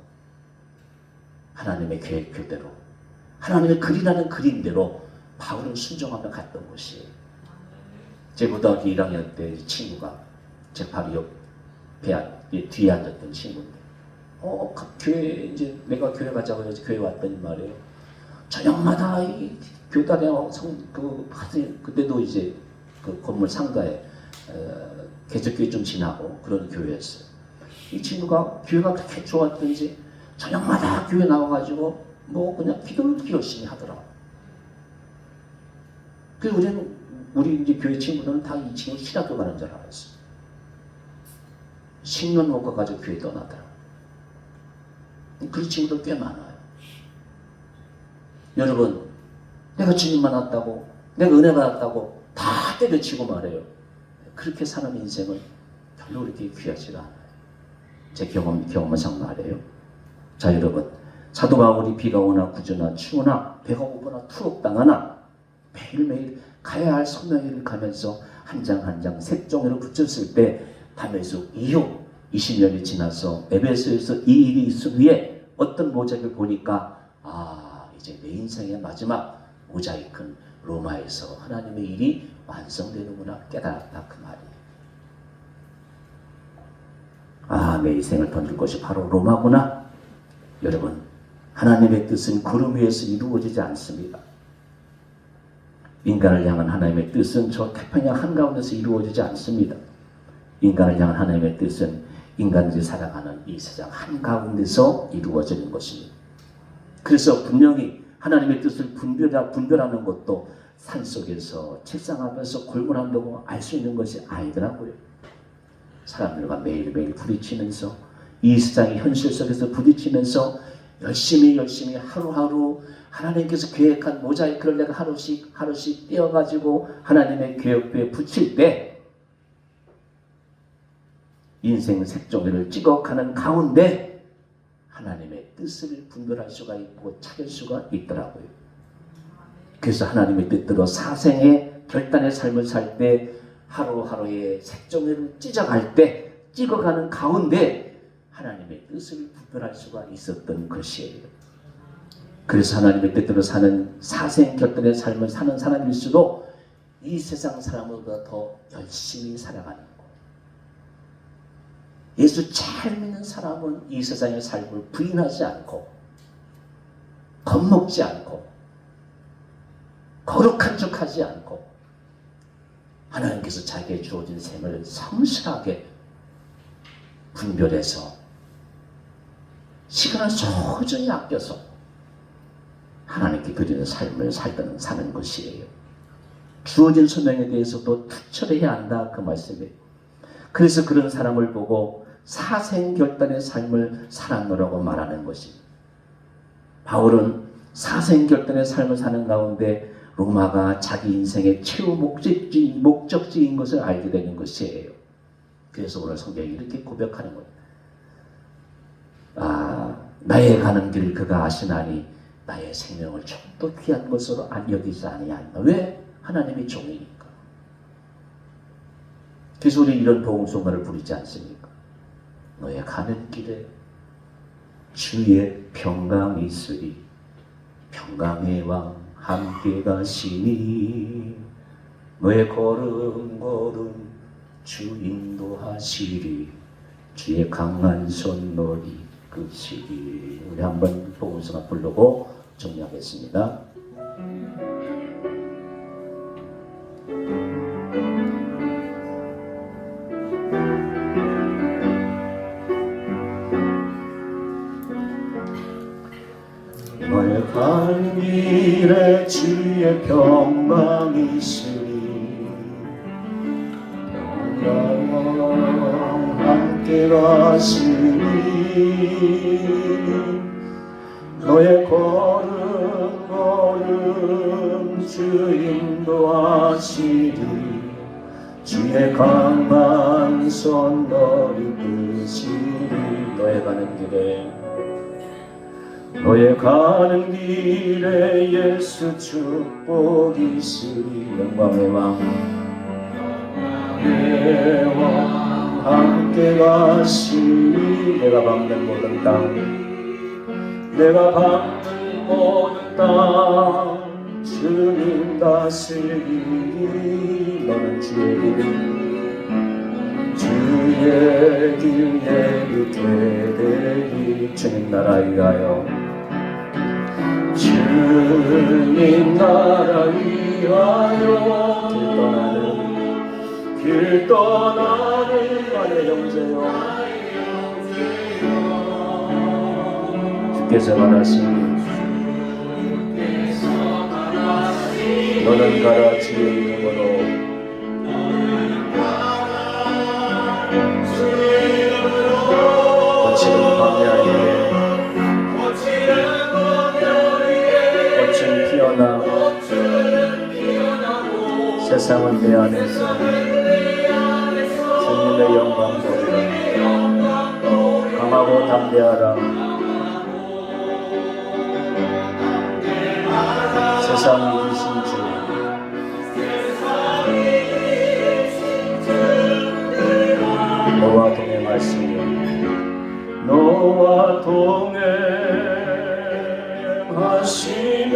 하나님의 계획표대로, 하나님의 그리라는 그림대로 바울은 순종하며 갔던 것이에요. 제 고등학교 1학년 때 친구가 제 바로 옆에 뒤에 앉았던 친구인데, 교회 이제 내가 교회 가자고 해서 교회 왔더니 말이에요. 저녁마다 이 교단에 그때도 이제 그 건물 상가에 개척교회 좀 지나고 그런 교회였어요. 이 친구가 교회가 그렇게 좋았던지 저녁마다 교회 나와가지고 뭐 그냥 기도를 열심히 하더라고. 그래서 우리 이제 교회 친구들은 다 이 친구 신학교 가는 줄 알았어. 10년 못 가가지고 교회 떠나더라고. 그런 친구들 꽤 많아요. 여러분, 내가 주님 만났다고, 내가 은혜 받았다고 다 때려치고 말해요. 그렇게 사는 인생은 별로 그렇게 귀하지가 않아요. 제 경험상 말해요. 자, 여러분, 사도 바울이 비가 오나 구주나 추우나 배가 고프나 투옥당하나 매일매일 가야 할 성령회를 가면서 한 장 한 장 색종이로 붙였을 때 다메섹 이후 20년이 지나서 에베소에서 이 일이 있은 후에 어떤 모자이크를 보니까 이제 내 인생의 마지막 모자이크는 로마에서 하나님의 일이 완성되는구나 깨달았다, 그 말이에요. 내 인생을 던질 것이 바로 로마구나. 여러분, 하나님의 뜻은 구름 위에서 이루어지지 않습니다. 인간을 향한 하나님의 뜻은 저 태평양 한가운데서 이루어지지 않습니다. 인간을 향한 하나님의 뜻은 인간들이 살아가는 이 세상 한가운데서 이루어지는 것입니다. 그래서 분명히 하나님의 뜻을 분별하는 것도 산속에서 책상 앞에서 골몰한다고 알 수 있는 것이 아니더라고요. 사람들과 매일매일 부딪히면서 이 세상의 현실 속에서 부딪히면서 열심히 하루하루 하나님께서 계획한 모자이크를 내가 하루씩 떼어가지고 하나님의 계획표에 붙일 때 인생 색종이를 찍어가는 가운데 하나님의 뜻을 분별할 수가 있고 찾을 수가 있더라고요. 그래서 하나님의 뜻대로 사생의 결단의 삶을 살 때 하루하루의 색종이를 찢어갈 때 찍어가는 가운데 하나님의 뜻을 분별할 수가 있었던 것이에요. 그래서 하나님의 뜻대로 사는 사생 결단의 삶을 사는 사람일수록 이 세상 사람보다 더 열심히 살아가는 거예요. 예수 잘 믿는 사람은 이 세상의 삶을 부인하지 않고 겁먹지 않고 거룩한 척하지 않고 하나님께서 자기의 주어진 생을 성실하게 분별해서 시간을 소중히 아껴서 하나님께 드리는 삶을 사는 것이에요. 주어진 소명에 대해서도 투철해야 한다, 그 말씀이에요. 그래서 그런 사람을 보고 사생결단의 삶을 살았노라고 말하는 것입니다. 바울은 사생결단의 삶을 사는 가운데 로마가 자기 인생의 최후 목적지인 것을 알게 되는 것이에요. 그래서 오늘 성경이 이렇게 고백하는 거예요. 나의 가는 길을 그가 아시나니 나의 생명을 조금도 귀한 것으로 여기지 아니하노라. 왜? 하나님의 종이니까. 그래서 우리 이런 복음송가를 부르지 않습니까? 너의 가는 길에 주의 평강이 있으리 평강의 왕 함께 가시니 너의 걸음 주 인도하시리 주의 강한 손 너리 끄시리. 우리 한번 복음송가 부르고 정리하겠습니다. 가는 길에 주의 평강이 있으리 평강과 함께 가시니 너의 걸음 걸음 주 인도하시리 주의 강한 손 너를 드시리 너의 가는 길에 예수 축복이 있으리 영광의 왕 함께 가시리 내가 밟는 모든 땅 주님 다스리니 너는 주의 길 내게 되리 주님 나라 위하여 주님 나라 위하여 길 떠나는 나의 형제여 주께서 말하시니 너는 가라 주의 이름으로 거칠은 광야 위에 꽃은 피어나 세상은 내 안에서 주님의 영광 보리라 강하고 담대하라 세상이 이기신 주 너와 동행하시며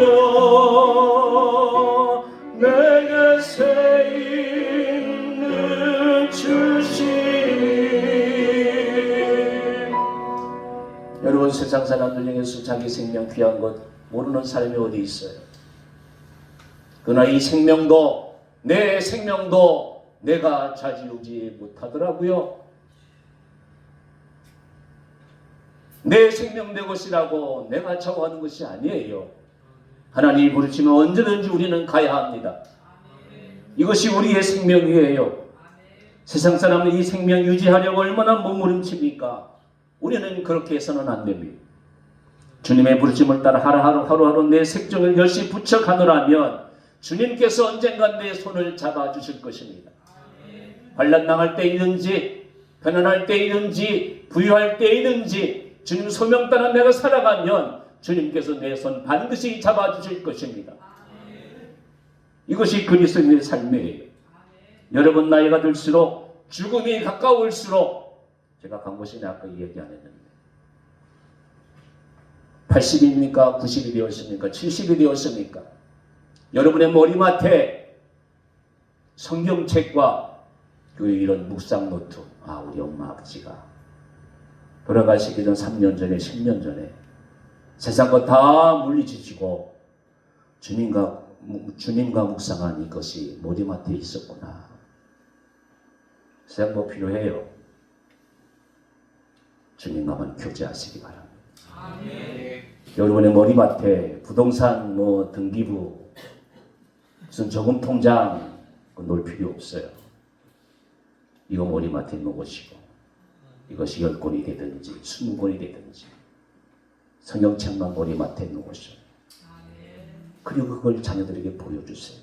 내게 새 힘을 주시니 여러분 세상 사람들 중에서 자기 생명 귀한 것 모르는 사람이 어디 있어요? 그러나 이 생명도 내 생명도 내가 좌지우지 못하더라고요. 내 생명 내 것이라고 내가 자고하는 것이 아니에요. 하나님이 부르시면 언제든지 우리는 가야 합니다. 이것이 우리의 생명이에요. 세상 사람은 이 생명 유지하려고 얼마나 몸부림칩니까? 우리는 그렇게 해서는 안 됩니다. 주님의 부르심을 따라 하루하루 내 색종을 열심히 붙여가노라면 주님께서 언젠간 내 손을 잡아주실 것입니다. 환난당할 때이든지 편안할 때이든지 부유할 때이든지 주님 소명 따라 내가 살아가면 주님께서 내 손 반드시 잡아주실 것입니다. 이것이 그리스도인의 삶이에요. 여러분 나이가 들수록 죽음이 가까울수록 제가 강보신에 아까 얘기 안 했는데 80입니까? 90이 되었습니까? 70이 되었습니까? 여러분의 머리맡에 성경책과 이런 묵상 노트 우리 엄마 아버지가 돌아가시기 전 3년 전에 10년 전에 세상 거 다 물리치시고 주님과 묵상한 이것이 머리맡에 있었구나. 세상 뭐 필요해요. 주님과만 교제하시기 바랍니다. 아멘. 여러분의 머리맡에 부동산 등기부 무슨 저금 통장 놓을 필요 없어요. 이거 머리맡에 놓으시고 이것이 10권이 되든지 20권이 되든지 성경책만 머리맡에 놓으셔. 그리고 그걸 자녀들에게 보여주세요.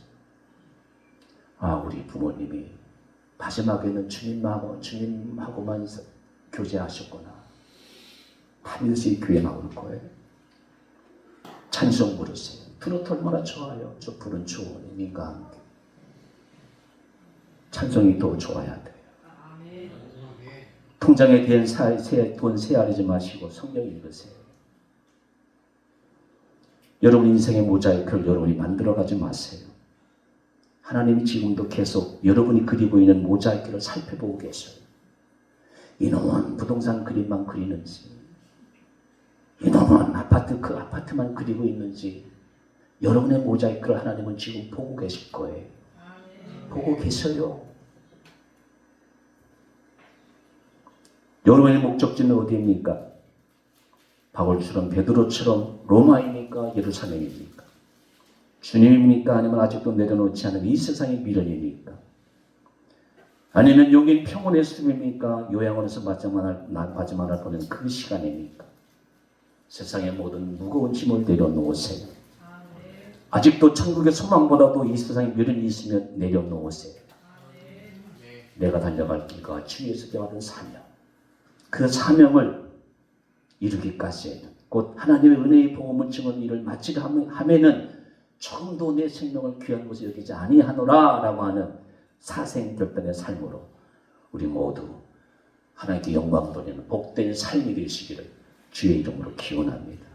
우리 부모님이 마지막에는 주님하고만 교제하셨구나. 반드시 교회 나올 거예요. 찬송 부르세요. 트로트 얼마나 좋아요. 저 푸른 초원님과 함께. 찬송이 더 좋아야 돼요. 통장에 대한 돈 세아리지 마시고 성경 읽으세요. 여러분 인생의 모자이크를 여러분이 만들어가지 마세요. 하나님이 지금도 계속 여러분이 그리고 있는 모자이크를 살펴보고 계셔요. 이놈은 부동산 그림만 그리는지, 이놈은 아파트만 그리고 있는지, 여러분의 모자이크를 하나님은 지금 보고 계실 거예요. 보고 계셔요. 여러분의 목적지는 어디입니까? 바울처럼 베드로처럼 로마입니까? 예루살렘입니까? 주님입니까? 아니면 아직도 내려놓지 않은 이 세상의 미련입니까? 아니면 여긴 평온의 숲입니까? 요양원에서 맞이만 할 뻔한 그 시간입니까? 세상의 모든 무거운 짐을 내려놓으세요. 아직도 천국의 소망보다도 이 세상에 미련이 있으면 내려놓으세요. 내가 달려갈 길과 주위에서 받은 사명, 그 사명을 이루기까지 곧 하나님의 은혜의 복음을 증언 일을 마치려 하면은 조금도 내 생명을 귀한 것을 여기지 아니하노라 라고 하는 사생결단의 삶으로 우리 모두 하나님께 영광 돌리는 복된 삶이 되시기를 주의 이름으로 기원합니다.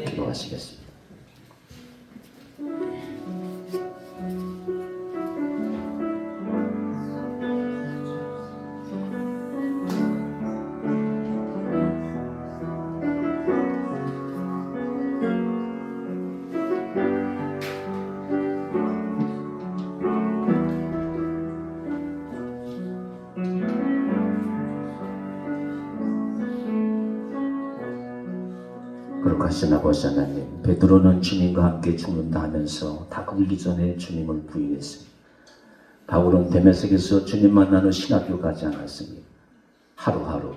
기도하시겠습니다. 거룩하신 아버지 하나님, 베드로는 주님과 함께 죽는다 하면서 다 걸리기 전에 주님을 부인했습니다. 바울은 데메섹에서 주님 만나는 신학교 가지 않았습니다. 하루하루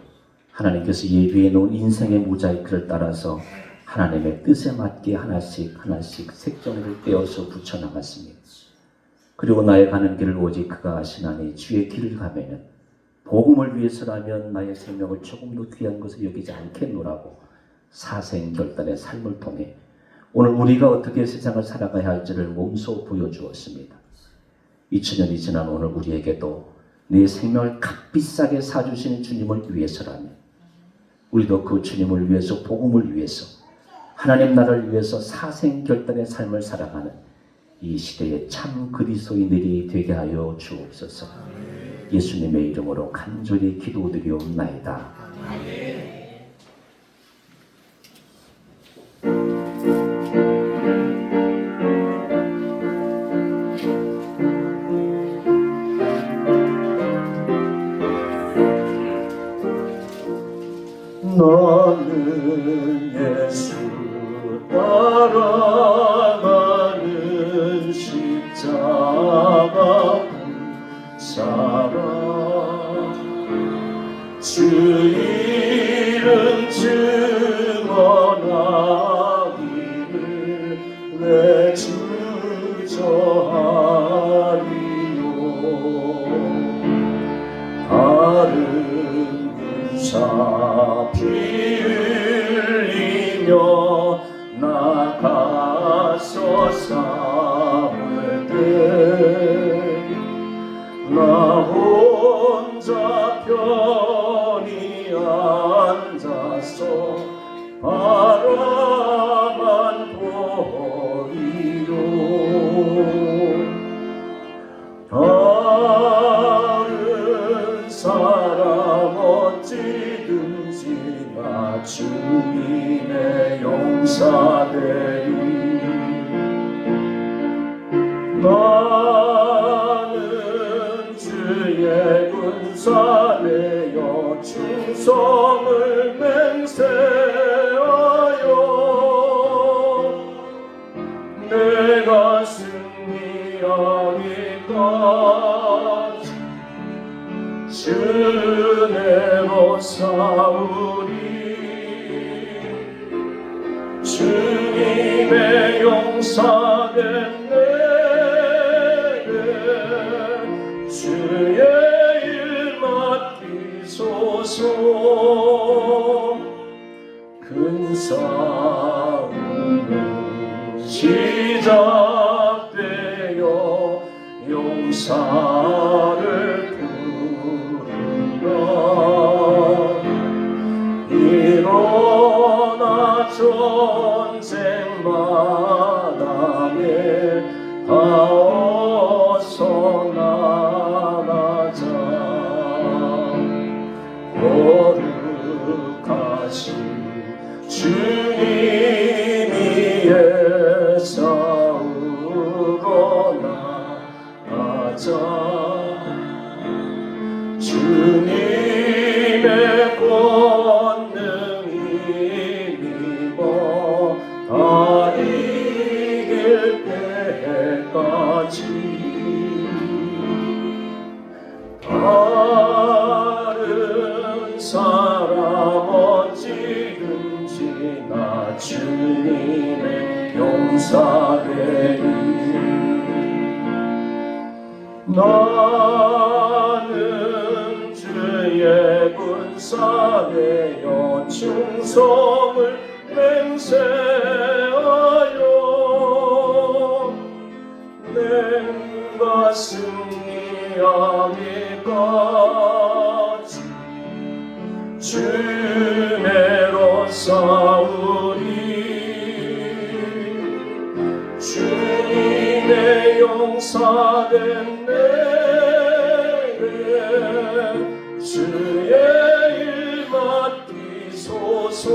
하나님께서 예비해 놓은 인생의 모자이크를 따라서 하나님의 뜻에 맞게 하나씩 색종이를 떼어서 붙여나갔습니다. 그리고 나의 가는 길을 오직 그가 아시나니 주의 길을 가면은 복음을 위해서라면 나의 생명을 조금도 귀한 것을 여기지 않겠노라고 사생결단의 삶을 통해 오늘 우리가 어떻게 세상을 살아가야 할지를 몸소 보여주었습니다. 2000년이 지난 오늘 우리에게도 내 생명을 값비싸게 사주신 주님을 위해서라면 우리도 그 주님을 위해서 복음을 위해서 하나님 나라를 위해서 사생결단의 삶을 살아가는 이 시대의 참 그리스도인들이 되게 하여 주옵소서. 예수님의 이름으로 간절히 기도드리옵나이다. 나는 예수 따라가는 십자가 사랑 주 이름 증언하기를 내 주저하리요 다른 군사 피 흘리며 나가서 싸울 때 나 혼자 편히 앉아서 바라만 보리요 다른 사람 어찌든지 나 주님의 용사되리 나는 주의 군사되어 충성을 맹세하여 내가 승리하기까지 주내로 싸우리 주님의 용사된 내게 주의 일 맡기소서 큰 싸움은 시작되어 용사를 부르라 일어나 전쟁 마당에 어서 나가자 거룩하신 주님이 싸우러 나가자 주님의 권능이 사람 어찌든지 나 주님의 용사되리. 나는 주의 군사되어 충성을 맹세하여 내가 승리하기까지 주내로 싸우리. 주님의 용사된 내게 주의 일 맡기소서.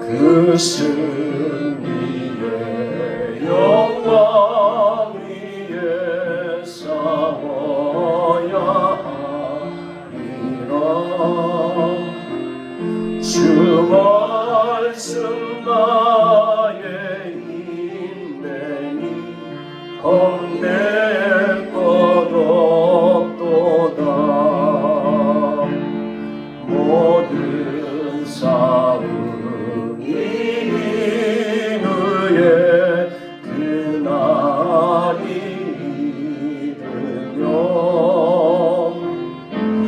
그 승리의 영광 위에 싸워야 하리라. 주 말씀 나의 인내니 겁낼 것 없도다. 모든 싸움 이르에 그날이 이르면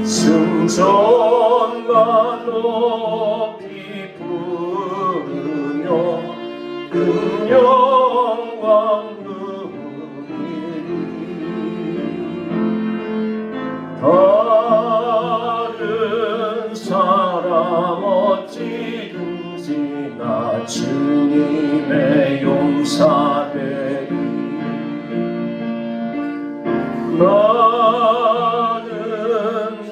승전과 높이 부르며 은영광 누리리. 다른 사람 어찌든지 나 주님의 용사되리. 나는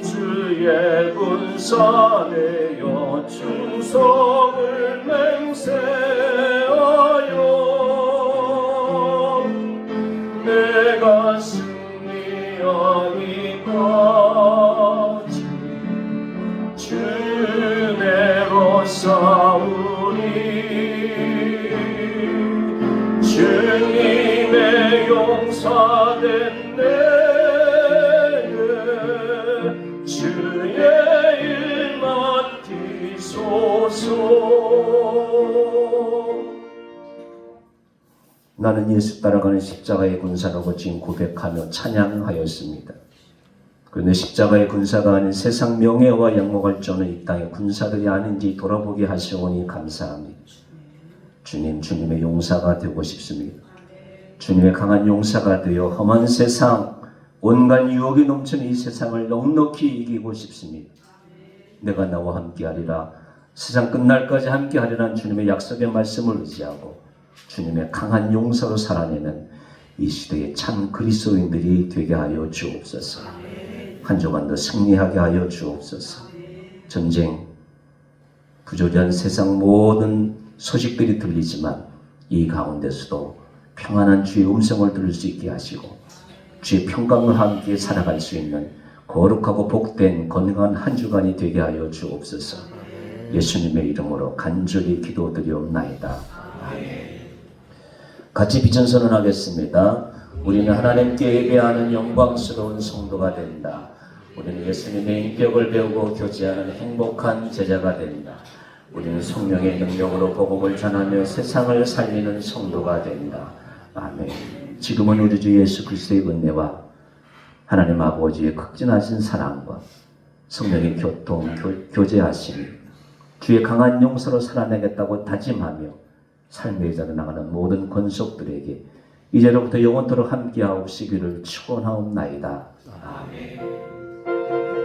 주의 군사되어 충성을 맹세하여 내가 승리하기까지 주내로 싸우리. 주님의 용사된 내게 주의 일 맡기소서. 나는 예수 따라가는 십자가의 군사라고 지금 고백하며 찬양하였습니다. 그런데 십자가의 군사가 아닌 세상 명예와 영광을 쫓는 이 땅의 군사들이 아닌지 돌아보게 하시오니 감사합니다. 주님, 주님의 용사가 되고 싶습니다. 주님의 강한 용사가 되어 험한 세상, 온갖 유혹이 넘치는 이 세상을 넉넉히 이기고 싶습니다. 내가 나와 함께하리라, 세상 끝날까지 함께하리라는 주님의 약속의 말씀을 의지하고 주님의 강한 용사로 살아내는 이 시대의 참 그리스도인들이 되게 하여 주옵소서. 한 주간도 승리하게 하여 주옵소서. 전쟁, 부조리한 세상 모든 소식들이 들리지만 이 가운데서도 평안한 주의 음성을 들을 수 있게 하시고 주의 평강과 함께 살아갈 수 있는 거룩하고 복된 건강한 한 주간이 되게 하여 주옵소서. 예수님의 이름으로 간절히 기도드리옵나이다. 아멘. 같이 비전 선언하겠습니다. 우리는 하나님께 예배하는 영광스러운 성도가 된다. 우리는 예수님의 인격을 배우고 교제하는 행복한 제자가 된다. 우리는 성령의 능력으로 복음을 전하며 세상을 살리는 성도가 된다. 아멘. 지금은 우리 주 예수 그리스도의 은혜와 하나님 아버지의 극진하신 사랑과 성령의 교제하심이 주의 강한 용서로 살아내겠다고 다짐하며 삶의 자로 나가는 모든 권속들에게 이제로부터 영원토록 함께하옵시기를 축원하옵나이다. 아멘.